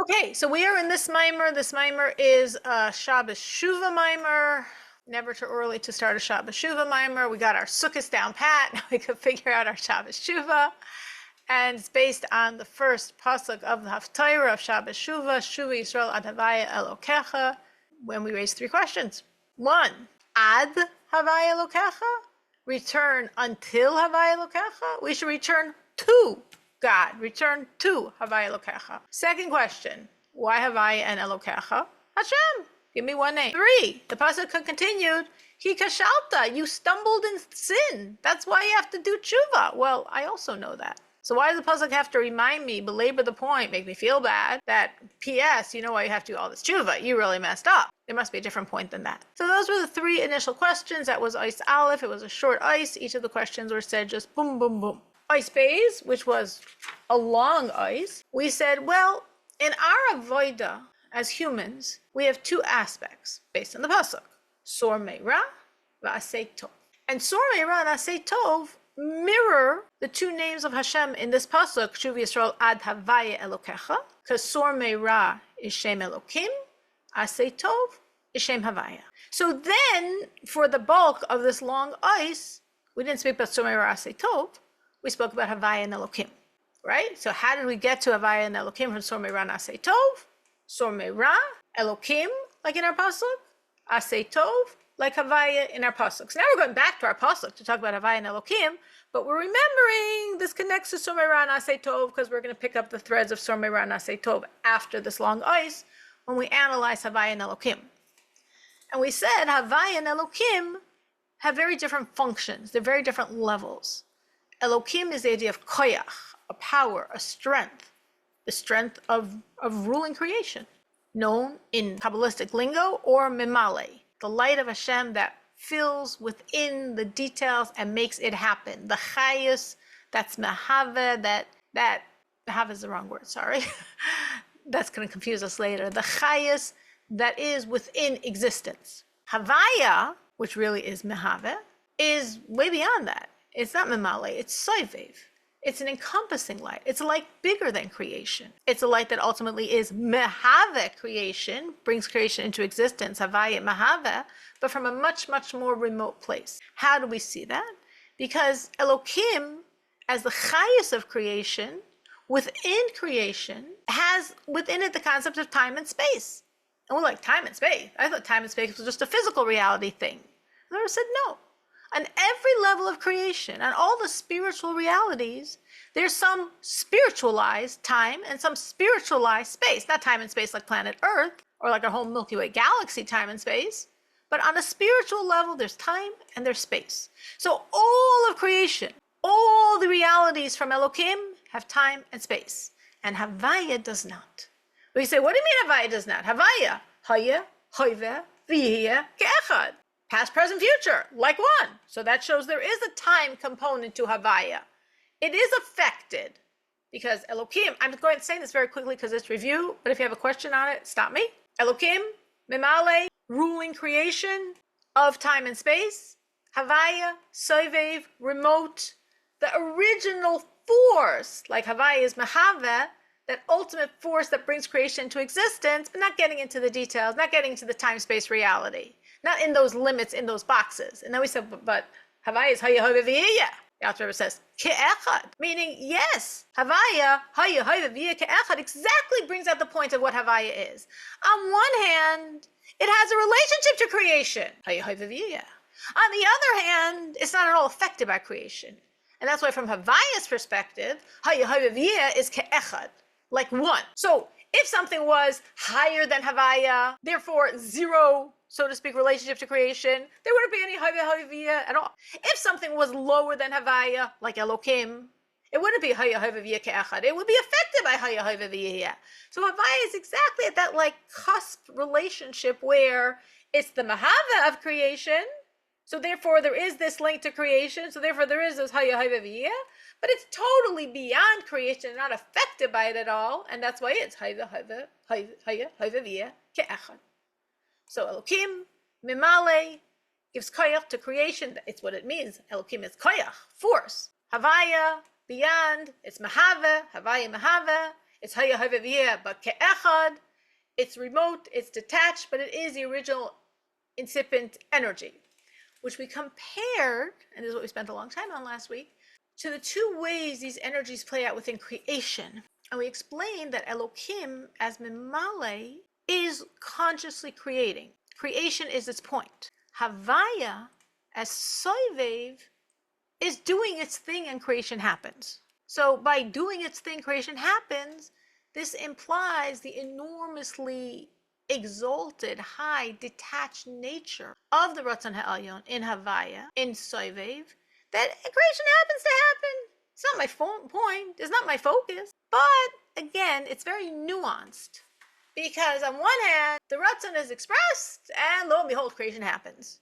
Okay, so we are in this mimer. This mimer is a Shabbos Shuvah mimer. Never too early to start a Shabbos Shuvah mimer. We got our Sukkos down pat. Now we could figure out our Shabbos Shuvah. And it's based on the first pasuk of the Haftarah of Shabbos Shuvah, Shuvah Yisrael ad Havaya Elokecha, when we raise three questions. 1, ad Havaya Elokecha? Return until Havaya Elokecha? We should return to God. Return to Havaya Elokecha. Second question, why Havaya and Elokecha? Hashem. Give me one name. 3, the pasuk continued, Ki kashalta, you stumbled in sin. That's why you have to do tshuva. Well, I also know that. So why does the pasuk have to remind me, belabor the point, make me feel bad, that P.S., you know why you have to do all this tshuva? You really messed up. There must be a different point than that. So those were the 3 initial questions. That was Ice Aleph. It was a short ice. Each of the questions were said just boom, boom, boom. Ice Bays, which was a long ice, we said, well, in our avoida as humans, we have 2 aspects based on the pasuk. Sor meira va'asei tov. And Sor meira and asei tov mirror the 2 names of Hashem in this pasuk, Shuvah Yisrael ad Havaya Elokecha, because Sor meira is Shem Elokim, asei tov is Shem Havaya. So then, for the bulk of this long ice, we didn't speak about Sor meira asei tov, we spoke about Havaya and Elokim, right? So how did we get to Havaya and Elokim from Sor meira and asei tov? Sor meira, Elokim, like in our pasuk, asei tov, like Havaya in our pasuk. So now we're going back to our pasuk to talk about Havaya and Elokim, but we're remembering this connects to Sor meira and asei tov because we're going to pick up the threads of Sor meira and asei tov after this long ice when we analyze Havaya and Elokim. And we said Havaya and Elokim have very different functions. They're very different levels. Elokim is the idea of koyach, a power, a strength, the strength of ruling creation, known in Kabbalistic lingo or mimale, the light of Hashem that fills within the details and makes it happen. The chayus, that's mehave, that mehave is the wrong word, sorry. That's going to confuse us later. The chayus that is within existence. Havaya, which really is mehave, is way beyond that. It's not mimale, it's soivev. It's an encompassing light. It's a light bigger than creation. It's a light that ultimately is mehave creation, brings creation into existence, havaya mehave, but from a much, much more remote place. How do we see that? Because Elokim, as the chayus of creation, within creation, has within it the concept of time and space. And we're like, time and space? I thought time and space was just a physical reality thing. And I said, no. On every level of creation, on all the spiritual realities, there's some spiritualized time and some spiritualized space. Not time and space like planet Earth or like our whole Milky Way galaxy time and space, but on a spiritual level, there's time and there's space. So all of creation, all the realities from Elokim have time and space, and Havaya does not. We say, what do you mean Havaya does not? Havaya, Haya, Hoive, V'yeh, Ke'echad. Past, present, future, like one. So that shows there is a time component to Havaya. It is affected because Elokim, I'm going to say this very quickly because it's review, but if you have a question on it, stop me. Elokim, Mimale, ruling creation of time and space. Havaya, Soivev, remote, the original force, like Havaya is Mehave, that ultimate force that brings creation into existence, but not getting into the details, not getting into the time-space reality. Not in those limits, in those boxes. And then we said, but Havaya is Haya Haya V'yeh. The Alter Rebbe says, Ke'echad. Meaning, yes, Havaya, Haya Haya V'yeh Ke'echad exactly brings out the point of what Havaya is. On one hand, it has a relationship to creation. Haya Haya V'yeh. On the other hand, it's not at all affected by creation. And that's why from Havaya's perspective, Haya Haya V'yeh is Ke'echad, like one. So if something was higher than Havaya, therefore zero, so to speak, relationship to creation, there wouldn't be any Havaya at all. If something was lower than Havaya, like Elokim, it wouldn't be Havaya Ke'echad. It would be affected by Havaya. So Havaya is exactly at that like cusp relationship where it's the Mahava of creation, so therefore there is this link to creation, so therefore there is this Havaya, but it's totally beyond creation, not affected by it at all, and that's why it's Havaya Ke'echad. So Elokim, Mimale, gives koyach to creation. It's what it means. Elokim is koyach, force. Havaya, beyond, it's Mahave, Havaya Mahave. It's Havaya, but ke'echad, it's remote, it's detached, but it is the original incipient energy, which we compared, and this is what we spent a long time on last week, to the two ways these energies play out within creation. And we explained that Elokim, as Mimale, is consciously creating. Creation is its point. Havaya, as Soivev, is doing its thing and creation happens. So by doing its thing, creation happens. This implies the enormously exalted, high, detached nature of the Ratzon Ha'elyon in Havaya, in Soivev, that creation happens to happen. It's not my point. It's not my focus. But again, it's very nuanced. Because on one hand, the Ratzon is expressed, and lo and behold, creation happens.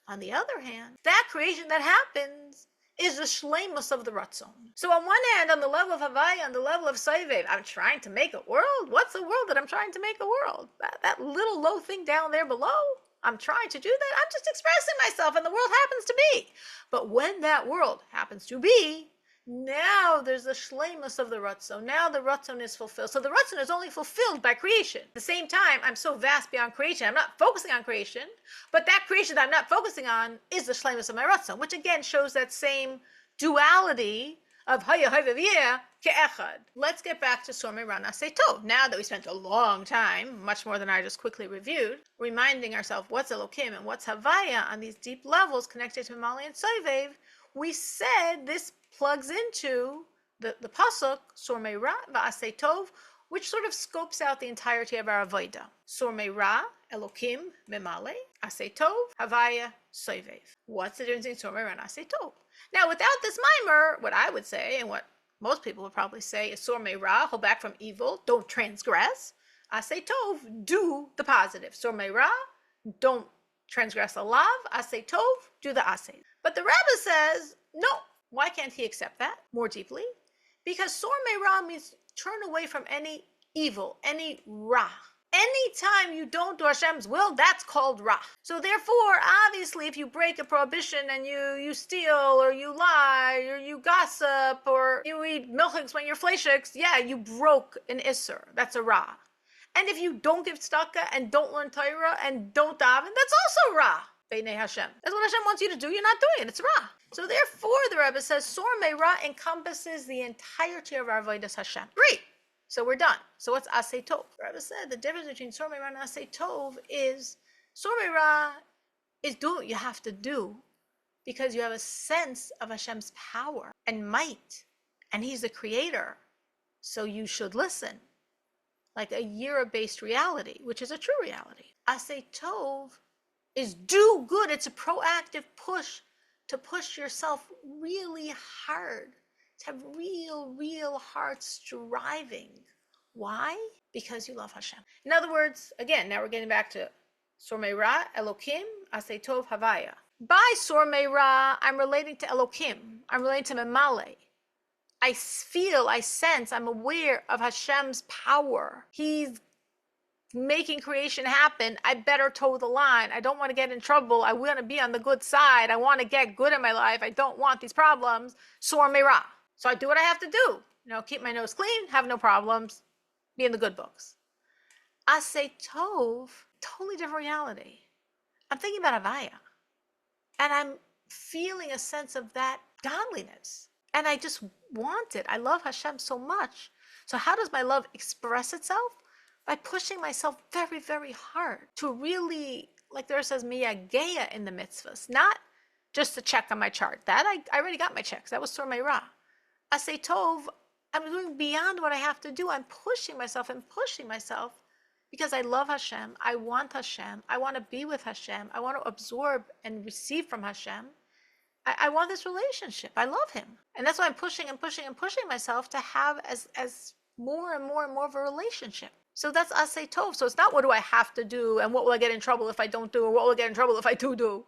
On the other hand, that creation that happens is the shleimus of the Ratzon. So on one hand, on the level of Havaya, on the level of Soivev, I'm trying to make a world. What's the world that I'm trying to make a world? That little low thing down there below? I'm trying to do that. I'm just expressing myself and the world happens to be. But when that world happens to be, now there's the shleimus of the Ratzon. Now the Ratzon is fulfilled. So the Ratzon is only fulfilled by creation. At the same time, I'm so vast beyond creation. I'm not focusing on creation, but that creation that I'm not focusing on is the shleimus of my Ratzon, which again shows that same duality of Haya Havaya ke'echad. Let's get back to Sormei Ra Na'aseh Tov. Now that we spent a long time, much more than I just quickly reviewed, reminding ourselves what's Elokim and what's Havaya on these deep levels connected to Mali and Soivev, we said this plugs into the pasuk Sormei Ra Va'aseh Tov, which sort of scopes out the entirety of our avodah. Sormei Ra, Elokim, Memale, Aseh Tov, Havaya, Soivev. What's the difference between Sormei Ra and Aseh Tov? Now, without this mimer, what I would say, and what most people would probably say, is Sormei Ra, hold back from evil, don't transgress. Aseh Tov, do the positive. Sormei Ra, don't transgress the lav. Aseh Tov, do the aseh. But the Rebbe says, no. Why can't he accept that more deeply? Because Sormei Ra means turn away from any evil, any Ra. Anytime you don't do Hashem's will, that's called Ra. So therefore, obviously, if you break a prohibition and you steal, or you lie, or you gossip, or you eat milchiks when you're fleishiks, yeah, you broke an Isser. That's a Ra. And if you don't give tzedakah and don't learn Torah and don't daven, that's also Ra. Beinei Hashem. That's what Hashem wants you to do. You're not doing it. It's Ra. So therefore, the Rebbe says, Sormei Ra encompasses the entirety of our avodas Hashem. Great. So we're done. So what's Aseh Tov? The Rebbe said the difference between Sormei Ra and Aseh Tov is Sormei Ra is do what you have to do because you have a sense of Hashem's power and might. And He's the creator. So you should listen. Like a Yira-based reality, which is a true reality. Aseh Tov is do good. It's a proactive push to push yourself really hard, to have real hard striving. Why? Because you love Hashem. In other words, again, now we're getting back to Sormei Ra, Elokim, Aseh Tov, Havaya. By Sormei Ra, I'm relating to Elokim. I'm relating to Memale. I feel, I sense, I'm aware of Hashem's power. He's making creation happen. I better toe the line. I don't want to get in trouble. I want to be on the good side. I want to get good in my life. I don't want these problems. Sormei Ra. So I do what I have to do. Keep my nose clean, have no problems, be in the good books. Aseh Tov, totally different reality. I'm thinking about Havaya. And I'm feeling a sense of that godliness. And I just want it. I love Hashem so much. So how does my love express itself? By pushing myself very hard to really, like there says, miyageya in the mitzvahs, not just to check on my chart. That I already got my checks. That was Sormei Ra. Aseh Tov, I'm doing beyond what I have to do. I'm pushing myself because I love Hashem. I want Hashem. I want to be with Hashem. I want to absorb and receive from Hashem. I want this relationship. I love Him. And that's why I'm pushing myself to have as more and more of a relationship. So that's Aseh Tov. So it's not what do I have to do and what will I get in trouble if I don't do, or what will I get in trouble if I do.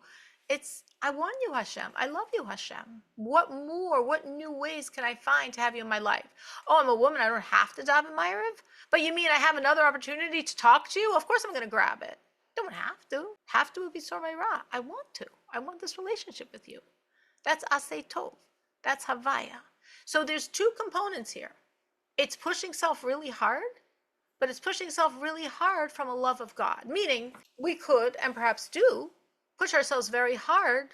It's I want you, Hashem. I love you, Hashem. What new ways can I find to have you in my life? Oh, I'm a woman. I don't have to daven Ma'ariv. But you mean I have another opportunity to talk to you? Of course I'm going to grab it. Don't have to. Have to would be Sormei Ra. I want to. I want this relationship with you. That's Aseh Tov. That's Havaya. So there's two components here. It's pushing self really hard, but it's pushing self really hard from a love of God. Meaning, we could, and perhaps do, push ourselves very hard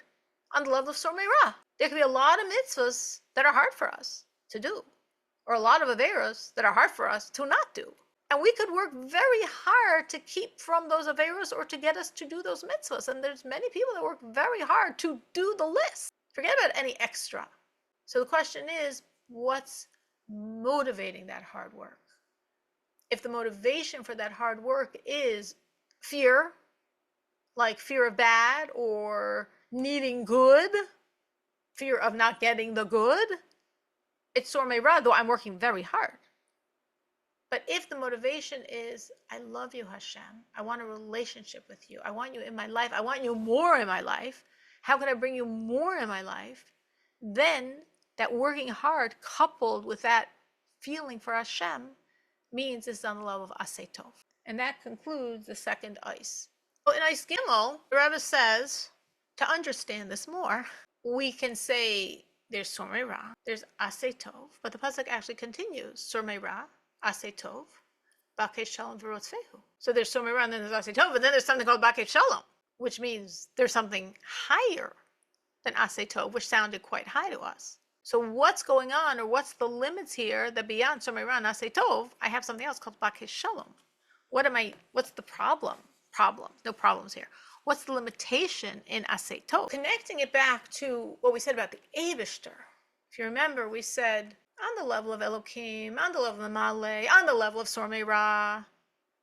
on the level of Sormei Ra. There could be a lot of mitzvahs that are hard for us to do, or a lot of averos that are hard for us to not do. And we could work very hard to keep from those averos or to get us to do those mitzvahs. And there's many people that work very hard to do the list. Forget about any extra. So the question is, what's motivating that hard work? If the motivation for that hard work is fear, like fear of bad or needing good, fear of not getting the good, it's Sormei Ra, though I'm working very hard. But if the motivation is, I love you, Hashem, I want a relationship with you, I want you in my life, I want you more in my life, how can I bring you more in my life? Then that working hard coupled with that feeling for Hashem means it's on the level of Aseh Tov. And that concludes the second ice. So in Ice Gimel, the Rebbe says, to understand this more, we can say there's Sormei Ra, there's Aseh Tov, but the pasuk actually continues, Sormei Ra, Aseh Tov, Bakei Shalom V'Rotzfehu. So there's Sormei Ra and then there's Aseh Tov, but then there's something called Bakei Shalom, which means there's something higher than Aseh Tov, which sounded quite high to us. So what's going on, or what's the limits here that beyond Sormei Ra and Aseh Tov, I have something else called Bakei Shalom. What's the problem? No problems here. What's the limitation in Aseh Tov? Connecting it back to what we said about the Eibishter. If you remember, we said on the level of Elokim, on the level of Malay, on the level of Sormei Ra,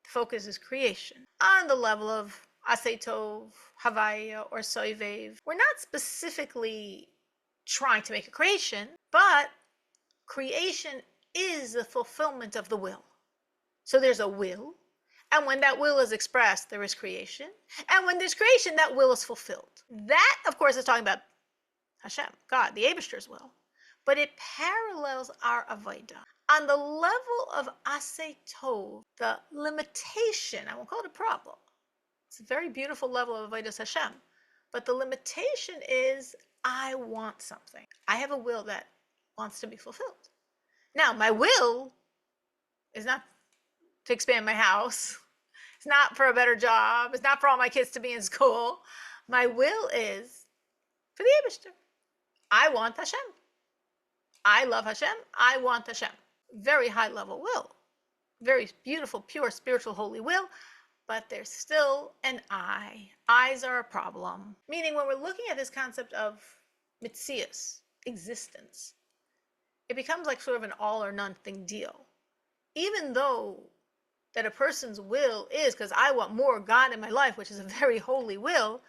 the focus is creation. On the level of Aseh Tov, Havaya, or Soivev, we're not specifically trying to make a creation, but creation is the fulfillment of the will. So there's a will, and when that will is expressed, there is creation. And when there's creation, that will is fulfilled. That, of course, is talking about Hashem, God, the Eibishter's will. But it parallels our Avodah. On the level of Aseh Tov, the limitation, I won't call it a problem. It's a very beautiful level of Avodah Hashem. But the limitation is, I want something. I have a will that wants to be fulfilled. Now, my will is not to expand my house. It's not for a better job. It's not for all my kids to be in school. My will is for the Eibishter. I want Hashem. I love Hashem. I want Hashem. Very high level will. Very beautiful, pure, spiritual, holy will. But there's still an I. Eyes are a problem. Meaning when we're looking at this concept of mitzias, existence, it becomes like sort of an all or none thing deal. Even though that a person's will is, because I want more God in my life, which is a very holy will,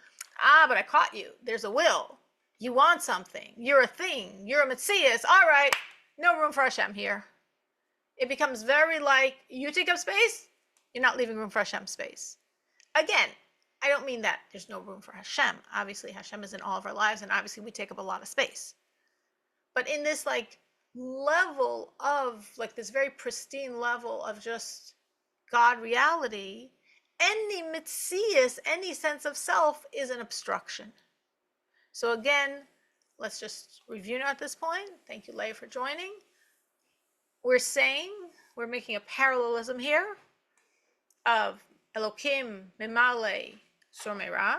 but I caught you. There's a will. You want something. You're a thing. You're a mitzias. All right, no room for Hashem here. It becomes very like, you take up space, you're not leaving room for Hashem's space. Again, I don't mean that there's no room for Hashem. Obviously, Hashem is in all of our lives, and obviously we take up a lot of space. But in this like level of, like this very pristine level of just God reality, any mitzias, any sense of self is an obstruction. So again, let's just review now at this point. Thank you, Leah, for joining. We're making a parallelism here of Elokim, Mimale, Sormei Ra,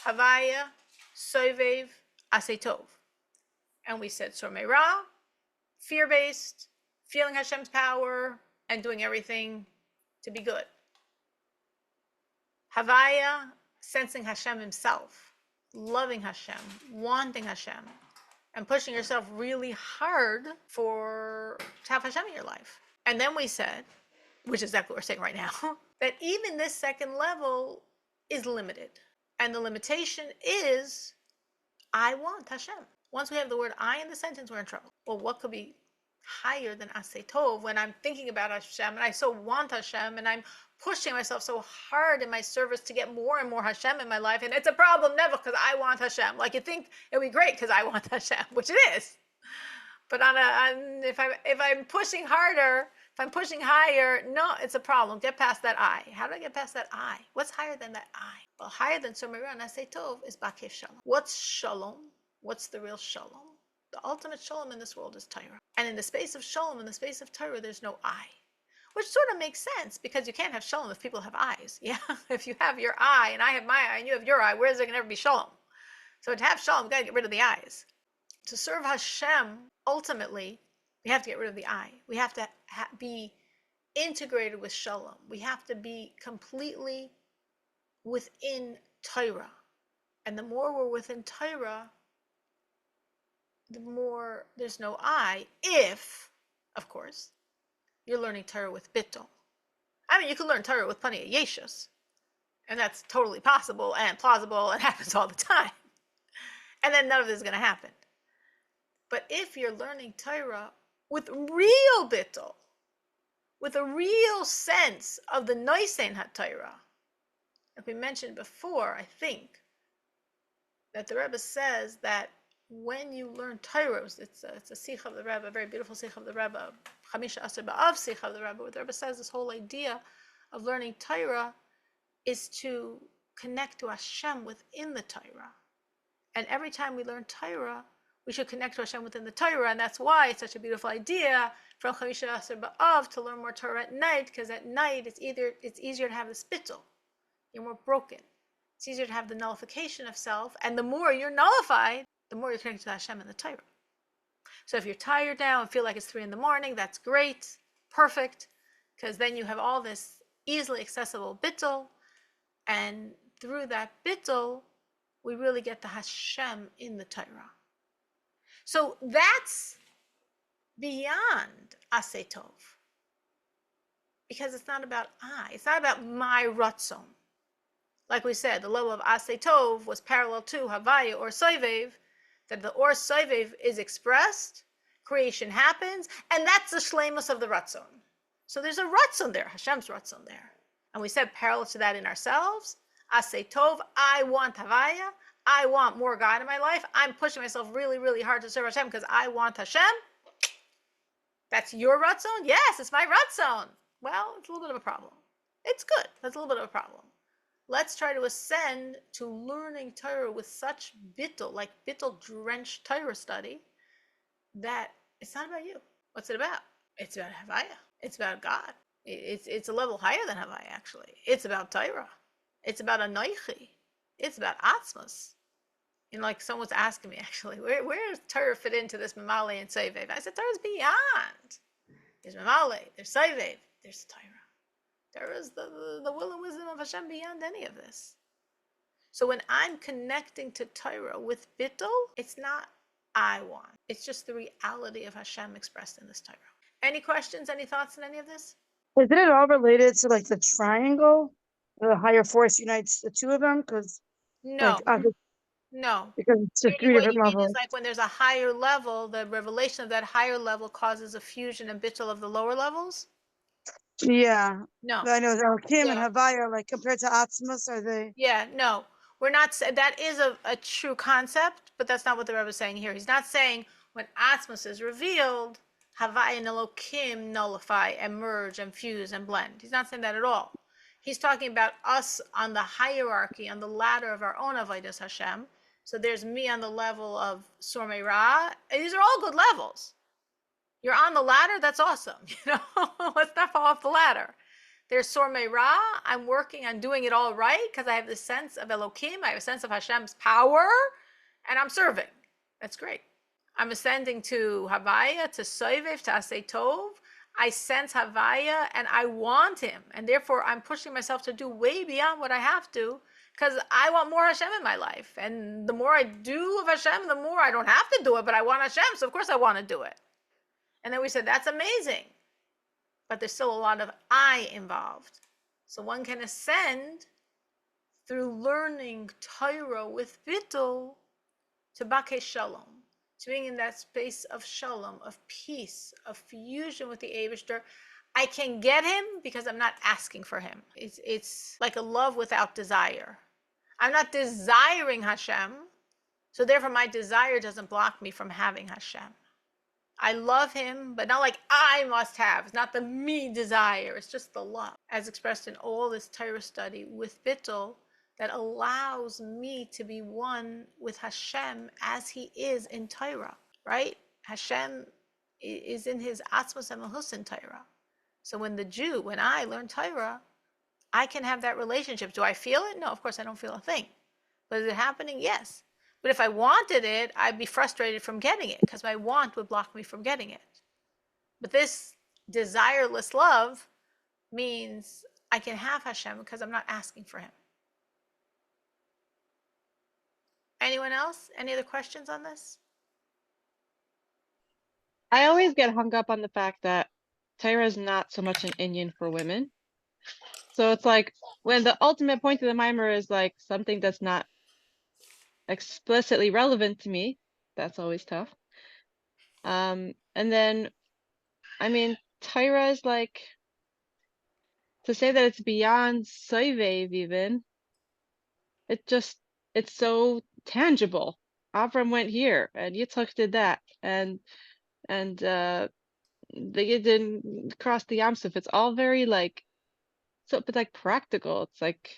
Havaya, Soivev, Aseh Tov. And we said Sormei Ra, fear-based, feeling Hashem's power, and doing everything to be good. Havaya, sensing Hashem himself, loving Hashem, wanting Hashem, and pushing yourself really hard to have Hashem in your life. And then we said, which is exactly what we're saying right now, that even this second level is limited. And the limitation is, I want Hashem. Once we have the word I in the sentence, we're in trouble. Well, what could be higher than Aseh Tov when I'm thinking about Hashem and I so want Hashem and I'm pushing myself so hard in my service to get more and more Hashem in my life, and it's a problem never because I want Hashem. Like you think it would be great because I want Hashem, which it is. But if I'm pushing harder, if I'm pushing higher, no, it's a problem. Get past that I. How do I get past that I? What's higher than that I? Well, higher than Sormei Ra and Aseh Tov is Bakei Shalom. What's Shalom? What's the real Shalom? The ultimate shalom in this world is Torah. And in the space of shalom, in the space of Torah, there's no I. Which sort of makes sense, because you can't have shalom if people have eyes. Yeah, if you have your eye and I have my eye and you have your eye, where is there going to ever be shalom? So to have shalom, we've got to get rid of the eyes. To serve Hashem, ultimately, we have to get rid of the I. We have to be integrated with shalom. We have to be completely within Torah. And the more we're within Torah, the more there's no I, if, of course, you're learning Torah with bittul. I mean, you can learn Torah with plenty of yeshus, and that's totally possible and plausible and happens all the time. And then none of this is going to happen. But if you're learning Torah with real bittul, with a real sense of the Noisein HaTorah, like we mentioned before, I think, that the Rebbe says that when you learn Torah, it's a sikh of the Rebbe, a very beautiful sikh of the Rebbe, Chamisha Asar B'Av sikh of the Rebbe, where the Rebbe says this whole idea of learning Torah is to connect to Hashem within the Torah. And every time we learn Torah, we should connect to Hashem within the Torah, and that's why it's such a beautiful idea from Chamisha Asar B'Av to learn more Torah at night, because at night it's easier to have the spittle. You're more broken. It's easier to have the nullification of self, and the more you're nullified, the more you're connected to Hashem and the Torah. So if you're tired now and feel like it's 3 a.m, that's great, perfect, because then you have all this easily accessible bittul, and through that bittul, we really get the Hashem in the Torah. So that's beyond Aseh Tov, because it's not about I. It's not about my ratzon. Like we said, the level of Aseh Tov was parallel to Havaya or Soivev, that the or Soivev is expressed, creation happens, and that's the shleimus of the ratzon. So there's a ratzon there, Hashem's ratzon there. And we said parallel to that in ourselves, Aseh Tov, I want Havaya, I want more God in my life, I'm pushing myself really, really hard to serve Hashem because I want Hashem. That's your ratzon? Yes, it's my ratzon. Well, it's a little bit of a problem. It's good, that's a little bit of a problem. Let's try to ascend to learning Torah with such bittul, like bittul-drenched Torah study, that it's not about you. What's it about? It's about Havaya. It's about God. It's a level higher than Havaya, actually. It's about Torah. It's about Anoichi. It's about Atzmos. You know, like someone's asking me, actually, where does Torah fit into this Mamale and Soivev? I said, Torah's beyond. There's Mamale, there's Soivev, there's Torah. There is the will and wisdom of Hashem beyond any of this. So when I'm connecting to Torah with bittul, it's not I want. It's just the reality of Hashem expressed in this Torah. Any questions, any thoughts on any of this? Isn't it all related to like the triangle? The higher force unites the two of them? Because No, no. because it's just Maybe 3 what different you mean levels. is like when there's a higher level, the revelation of that higher level causes a fusion and bittul of the lower levels? Yeah. No. But I know that Kim and Yeah. Havaya, like compared to Atzmos, are they? Yeah, no. We're not, that is a true concept, but that's not what the Rebbe is saying here. He's not saying when Atzmos is revealed, Havaya and Elokim nullify and merge and fuse and blend. He's not saying that at all. He's talking about us on the hierarchy, on the ladder of our own Avodas Hashem. So there's me on the level of Sormei Ra. These are all good levels. You're on the ladder, that's awesome. You know, let's not fall off the ladder. There's Sormei Ra. I'm working on doing it all right because I have this sense of Elokim. I have a sense of Hashem's power, and I'm serving. That's great. I'm ascending to Havaya, to Soivev, to Aseh Tov. I sense Havaya, and I want him, and therefore I'm pushing myself to do way beyond what I have to because I want more Hashem in my life. And the more I do of Hashem, the more I don't have to do it, but I want Hashem, so of course I want to do it. And then we said, that's amazing. But there's still a lot of I involved. So one can ascend through learning Torah with bittul to Bakei Shalom, to being in that space of Shalom, of peace, of fusion with the Eibishter. I can get him because I'm not asking for him. It's like a love without desire. I'm not desiring Hashem, so therefore my desire doesn't block me from having Hashem. I love him, but not like I must have. It's not the me desire. It's just the love, as expressed in all this Torah study with bittul, that allows me to be one with Hashem as he is in Torah. right? Hashem is in his Atzmos and Malchus in Torah. So when I learn Torah, I can have that relationship. Do I feel it? No, of course I don't feel a thing. But is it happening? Yes. But if I wanted it, I'd be frustrated from getting it because my want would block me from getting it. But this desireless love means I can have Hashem because I'm not asking for him. Anyone else? Any other questions on this? I always get hung up on the fact that Torah is not so much an Inyan for women. So it's like when the ultimate point of the mimer is like something that's not explicitly relevant to me, that's always tough. And then, I mean, Torah is like, to say that it's beyond Soivev even, it just, it's so tangible. Avram went here, and Yitzchak did that, and they didn't cross the Yam Suf. It's all very like, so, but like practical. It's like,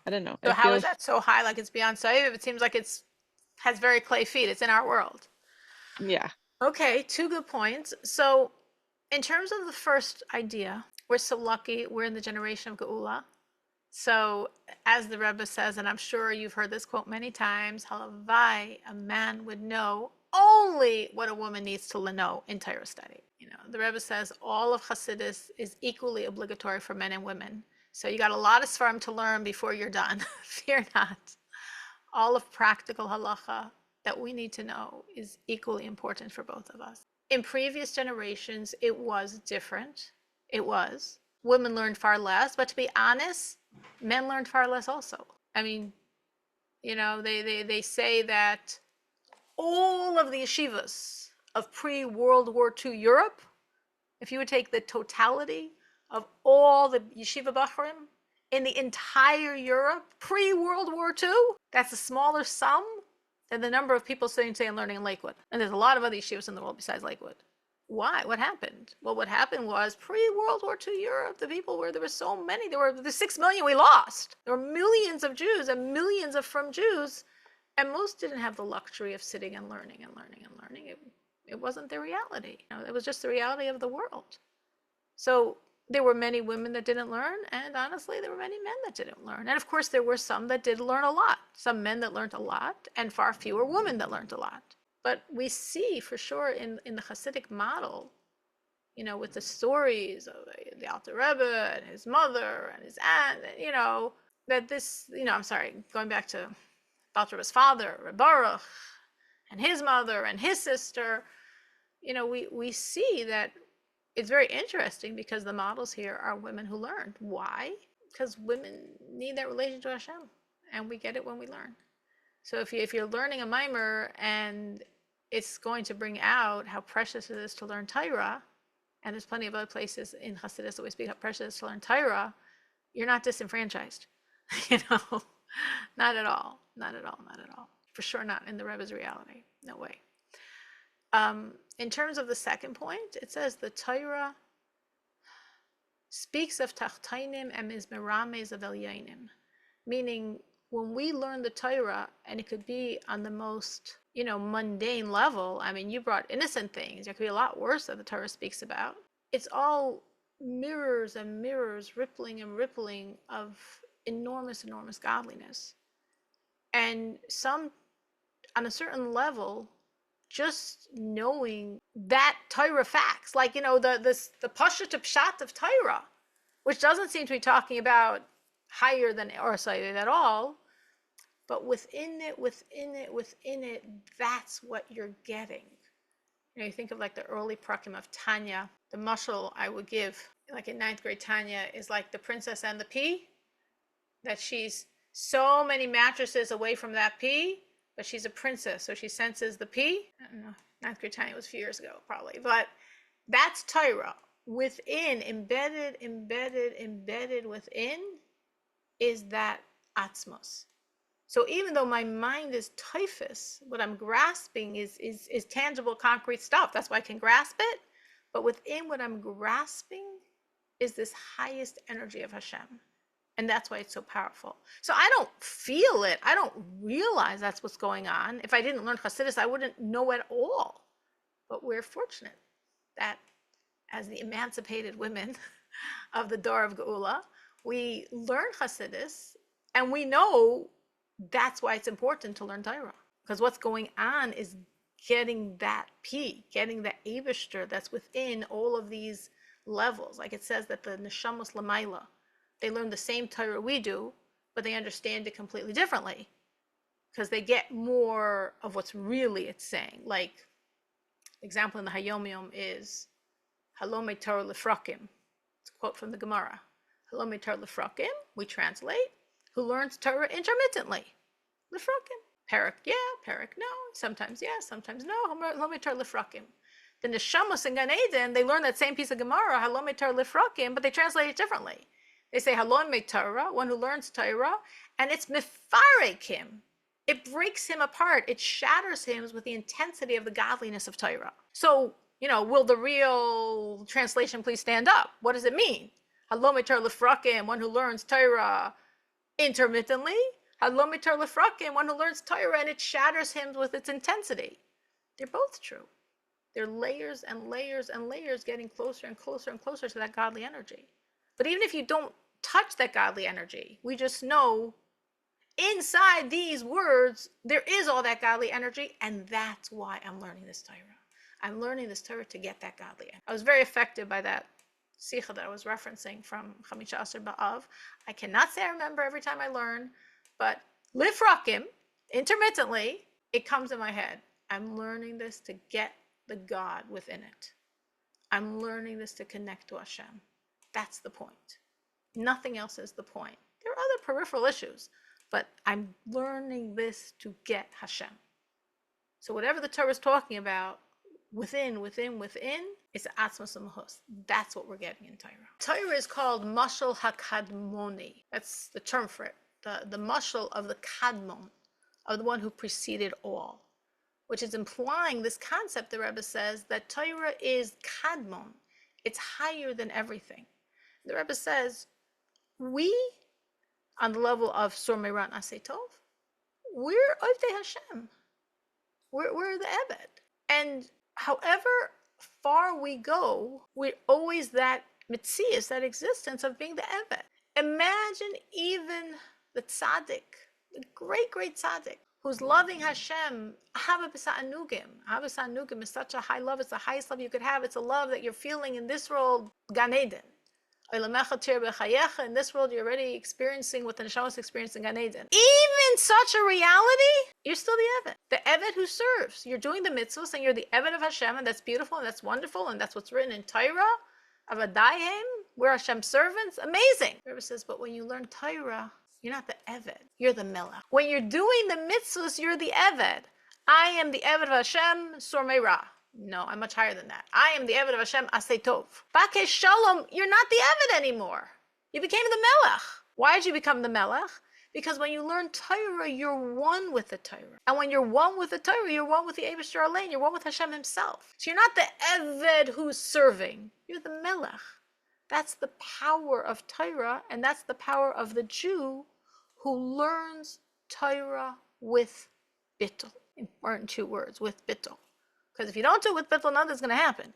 I don't know. So It how is feels, that so high like it's beyond Saiv? It seems like it's has very clay feet. It's in our world. yeah. Okay, two good points. So in terms of the first idea, we're so lucky we're in the generation of Geula. So as the Rebbe says, and I'm sure you've heard this quote many times, Havaya, a man would know only what a woman needs to know in Torah study. The Rebbe says all of Hasidus is equally obligatory for men and women. So you got a lot of Sfarim to learn before you're done. Fear not. All of practical halacha that we need to know is equally important for both of us. In previous generations, it was different. It was. Women learned far less, but to be honest, men learned far less also. I mean, they say that all of the yeshivas of pre-World War II Europe, if you would take the totality of all the yeshiva bachrim in the entire Europe pre-World War II, that's a smaller sum than the number of people sitting today and learning in Lakewood. And there's a lot of other yeshivas in the world besides Lakewood. Why? What happened? Well, what happened was pre-World War II Europe, the people where there were so many, there were the 6 million we lost. There were millions of Jews and millions of from Jews, and most didn't have the luxury of sitting and learning and learning and learning. It wasn't their reality. It was just the reality of the world. So there were many women that didn't learn, and honestly, there were many men that didn't learn. And of course, there were some that did learn a lot. Some men that learned a lot, and far fewer women that learned a lot. But we see for sure in the Hasidic model, with the stories of the Alter Rebbe and his mother and his aunt, that this, I'm sorry, going back to Alter Rebbe's father, Reb Baruch, and his mother and his sister, we see that it's very interesting because the models here are women who learned. Why? Because women need that relation to Hashem, and we get it when we learn. So if you're learning a mimer and it's going to bring out how precious it is to learn Torah, and there's plenty of other places in Hasidus that we speak how precious it is to learn Torah, you're not disenfranchised. Not at all. Not at all. Not at all. For sure not in the Rebbe's reality. No way. In terms of the second point, it says the Torah speaks of tachtainim and mizmerames of elyonim, meaning when we learn the Torah, and it could be on the most, mundane level. I mean, you brought innocent things. There could be a lot worse that the Torah speaks about. It's all mirrors and mirrors, rippling and rippling of enormous, enormous godliness. And some, on a certain level, just knowing that Torah facts, like, the Pashat Pshat of Torah, which doesn't seem to be talking about higher than Orasayv at all, but within it, that's what you're getting. You think of like the early prakim of Tanya. The mashal I would give, like in 9th grade Tanya, is like the princess and the pea, that she's so many mattresses away from that pea, but she's a princess, so she senses the pea. I don't know, 9th grade Tanya was a few years ago, probably. But that's Torah. Within, embedded within, is that atzmos. So even though my mind is typhus, what I'm grasping is tangible, concrete stuff. That's why I can grasp it. But within what I'm grasping is this highest energy of Hashem. And that's why it's so powerful. So I don't feel it. I don't realize that's what's going on. If I didn't learn Hasidus, I wouldn't know at all. But we're fortunate that as the emancipated women of the door of Geula, we learn Hasidus, and we know that's why it's important to learn Torah. Because what's going on is getting that getting that Eibishter that's within all of these levels. Like it says that the Neshamos Lamaila, they learn the same Torah we do, but they understand it completely differently. Because they get more of what's really it's saying. Like, example in the Hayom Yom is Halome Torah Lefrakim. It's a quote from the Gemara. Halome Torah Lefrakim, we translate, who learns Torah intermittently. Lefrakim. Parak, yeah, parak, no. Sometimes yes, sometimes no. Halome Torah Lefrakim. The Neshamos in Gan Eden, they learn that same piece of Gemara, Halome Torah Lefrakim, but they translate it differently. They say Halome Torah, one who learns Torah, and it's Mefarek him. It breaks him apart. It shatters him with the intensity of the godliness of Torah. So, will the real translation please stand up? What does it mean? Halome Torah Lefrakim, one who learns Torah intermittently. Halome Torah Lefrakim, one who learns Torah and it shatters him with its intensity. They're both true. They're layers and layers and layers getting closer and closer and closer to that godly energy. But even if you don't touch that godly energy, we just know inside these words, there is all that godly energy, and that's why I'm learning this Torah. I'm learning this Torah to get that godly energy. I was very affected by that Sikha that I was referencing from Chamisha Asher Ba'av. I cannot say I remember every time I learn, but Lifrakim, intermittently, it comes in my head. I'm learning this to get the God within it. I'm learning this to connect to Hashem. That's the point. Nothing else is the point. There are other peripheral issues, but I'm learning this to get Hashem. So whatever the Torah is talking about, within, it's Atzmos Umahos. That's what we're getting in Torah. Torah is called Mashal HaKadmoni. That's the term for it. The mashal of the Kadmon, of the one who preceded all, which is implying this concept, the Rebbe says, that Torah is Kadmon. It's higher than everything. The Rebbe says, we, on the level of Sur Meiran Aseh Tov, we're Ovdei Hashem. We're the Eved. And however far we go, we're always that mitzias, that existence of being the Eved. Imagine even the tzaddik, the great, great tzaddik, who's loving Hashem, Ahava B'Sa'anugim. Ahava B'Sa'anugim is such a high love. It's the highest love you could have. It's a love that you're feeling in this world, Gan Eden. In this world, you're already experiencing what the Neshama is experiencing in Gan Eden. Even such a reality, you're still the Eved. The Eved who serves. You're doing the mitzvahs, and you're the Eved of Hashem, and that's beautiful, and that's wonderful, and that's what's written in Torah, Avadayim, we're Hashem's servants. Amazing. The Rebbe says, but when you learn Torah, you're not the Eved, you're the Melech. When you're doing the mitzvahs, you're the Eved. I am the Eved of Hashem, Sur Meirah. No, I'm much higher than that. I am the Eved of Hashem, Aseh Tov. Bakei Shalom, you're not the Eved anymore. You became the Melech. Why did you become the Melech? Because when you learn Torah, you're one with the Torah. And when you're one with the Torah, you're one with the Eibishter Alein. You're one with Hashem himself. So you're not the Eved who's serving. You're the Melech. That's the power of Torah, and that's the power of the Jew who learns Torah with bittul. Important two words, with bittul. Because if you don't do it with bittul, nothing's going to happen.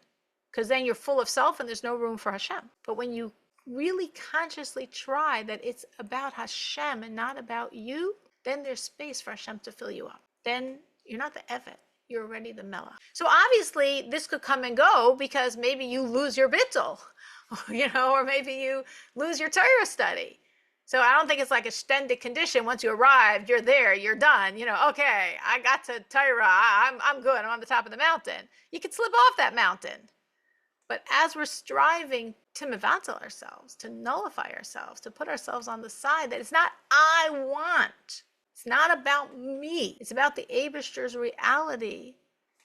Because then you're full of self and there's no room for Hashem. But when you really consciously try that it's about Hashem and not about you, then there's space for Hashem to fill you up. Then you're not the Eved. You're already the Melech. So obviously this could come and go because maybe you lose your bittul, or maybe you lose your Torah study. So I don't think it's like a ständig condition. Once you arrived, you're there, you're done. Okay, I got to Torah, I'm good, I'm on the top of the mountain. You can slip off that mountain. But as we're striving to mevatel ourselves, to nullify ourselves, to put ourselves on the side that it's not I want, it's not about me, it's about the Eibishter's reality,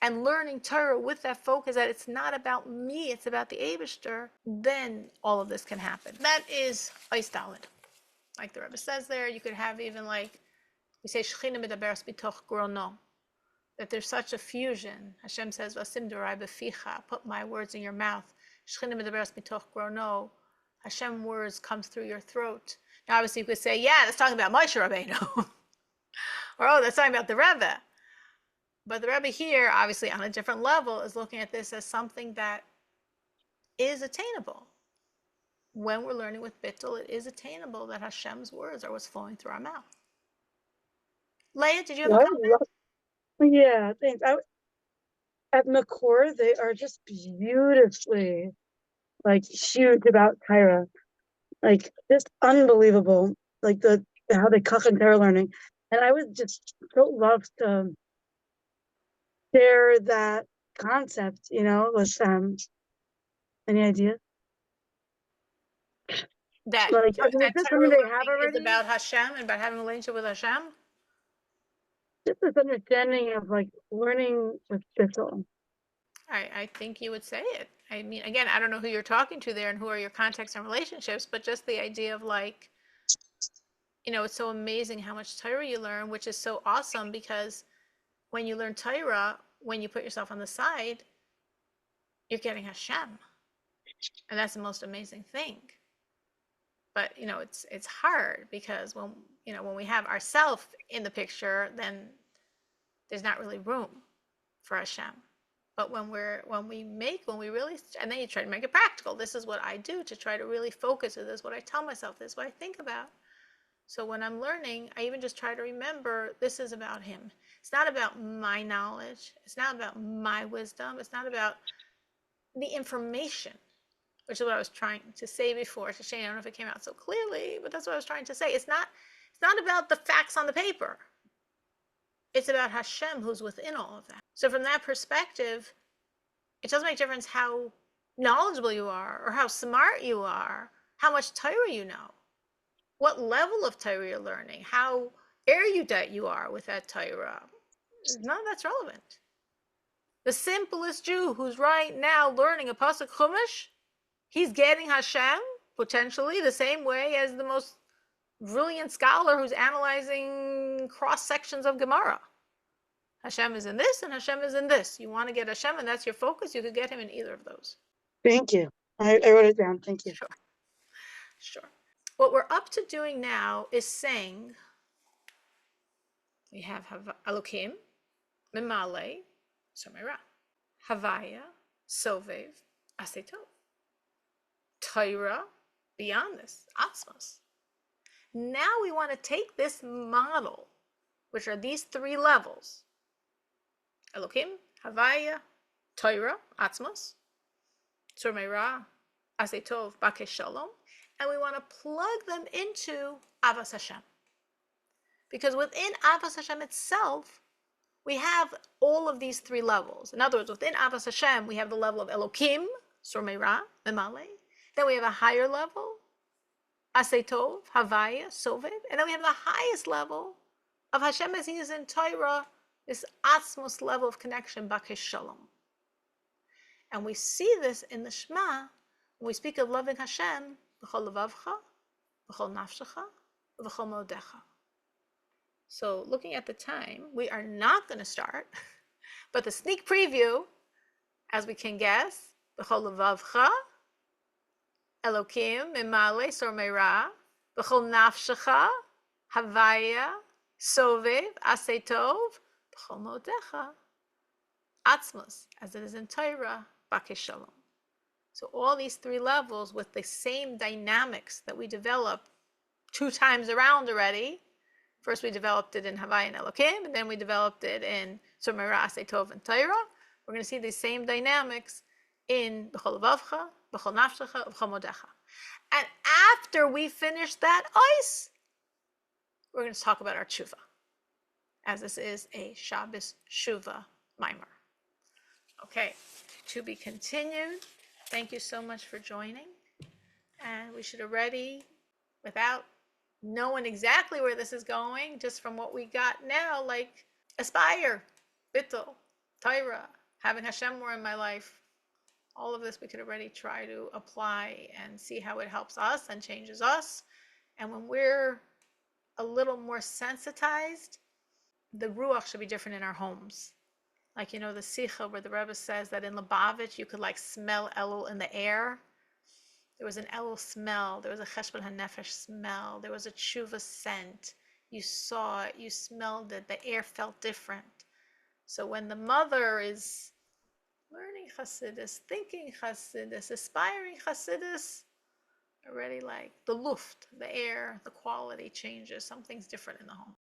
and learning Torah with that focus that it's not about me, it's about the Eibishter, then all of this can happen. That is Ois Daled. Like the Rebbe says there, you could have even like, we say, Shechina medaberes bitoch grono, that there's such a fusion. Hashem says, Vasim durai beficha, put my words in your mouth. Shechina medaberes bitoch grono, Hashem words comes through your throat. Obviously, you could say, yeah, that's talking about Moshe Rabbeinu. Or, oh, that's talking about the Rebbe. But the Rebbe here, obviously on a different level, is looking at this as something that is attainable. When we're learning with Bittul, it is attainable that Hashem's words are what's flowing through our mouth. Leah, did you have a comment? Yeah, thanks. At Makor, they are just beautifully like huge about Tyra, like just unbelievable, like the how they cook and Tyra learning, and I would just so love to share that concept, with any ideas? That Like, I mean, is that this Torah something they have learning is already? about Hashem and about having a relationship with Hashem. Just this understanding of like learning with Bissell. I think you would say it. I mean, again, I don't know who you're talking to there and who are your contacts and relationships, but just the idea of like, it's so amazing how much Torah you learn, which is so awesome because when you learn Torah, when you put yourself on the side, you're getting Hashem. And that's the most amazing thing. But, it's hard because when we have ourself in the picture, then there's not really room for Hashem. But when we really, and then you try to make it practical. This is what I do to try to really focus. This is what I tell myself. This is what I think about. So when I'm learning, I even just try to remember this is about him. It's not about my knowledge. It's not about my wisdom. It's not about the information, which is what I was trying to say before. It's a shame, I don't know if it came out so clearly, but that's what I was trying to say. It's not about the facts on the paper. It's about Hashem who's within all of that. So from that perspective, it doesn't make a difference how knowledgeable you are or how smart you are, how much Torah you know, what level of Torah you're learning, how erudite you are with that Torah. None of that's relevant. The simplest Jew who's right now learning a Pasuk Chumash, he's getting Hashem potentially the same way as the most brilliant scholar who's analyzing cross sections of Gemara. Hashem is in this and Hashem is in this. You want to get Hashem and that's your focus, you could get him in either of those. Thank you. I wrote it down. Thank you. Sure. What we're up to doing now is saying, we have Elokim, Mimale, Somera, Havaya, Sovev, Asetov, Torah, beyond this, Atzmos. Now we want to take this model, which are these three levels, Elokim, Havaya, Torah, Atzmos, Somera, Asetov, Bakesh Shalom, and we want to plug them into Avas Hashem. Because within Avas Hashem itself, we have all of these three levels. In other words, within Avas Hashem, we have the level of Elokim, Surmeira, Memale. Then we have a higher level, Asetov, Havaya, Sovev. And then we have the highest level of Hashem as he is in Torah, this Atzmos level of connection, Bakesh Shalom. And we see this in the Shema, when we speak of loving Hashem, B'chol levavcha, b'chol nafshecha, b'chol modecha. So looking at the time, we are not going to start, but the sneak preview, as we can guess, b'chol levavcha, Elokim, Mimale, Sormeira, b'chol nafshecha, Havaya, Sovev, Asetov, b'chol modecha, Atzmos, as it is in Torah, Bakesh Shalom. So all these three levels with the same dynamics that we developed 2 times around already. First we developed it in Havaya and Elokim, and then we developed it in Tzomera, Asetov, and Torah. We're going to see these same dynamics in B'chol levavcha, B'chol nafshecha, B'chol modecha. And after we finish that ice, we're going to talk about our Shuvah, as this is a Shabbos Shuvah mimer. Okay, to be continued. Thank you so much for joining. And we should already, without knowing exactly where this is going, just from what we got now, like aspire, bittul, Torah, having Hashem more in my life. All of this we could already try to apply and see how it helps us and changes us. And when we're a little more sensitized, the ruach should be different in our homes. Like, the Sicha where the Rebbe says that in Lubavitch, you could like smell Elul in the air. There was an Elul smell. There was a Cheshbon HaNefesh smell. There was a tshuva scent. You saw it. You smelled it. The air felt different. So when the mother is learning Hasidus, thinking Hasidus, aspiring Hasidus, already like the luft, the air, the quality changes. Something's different in the home.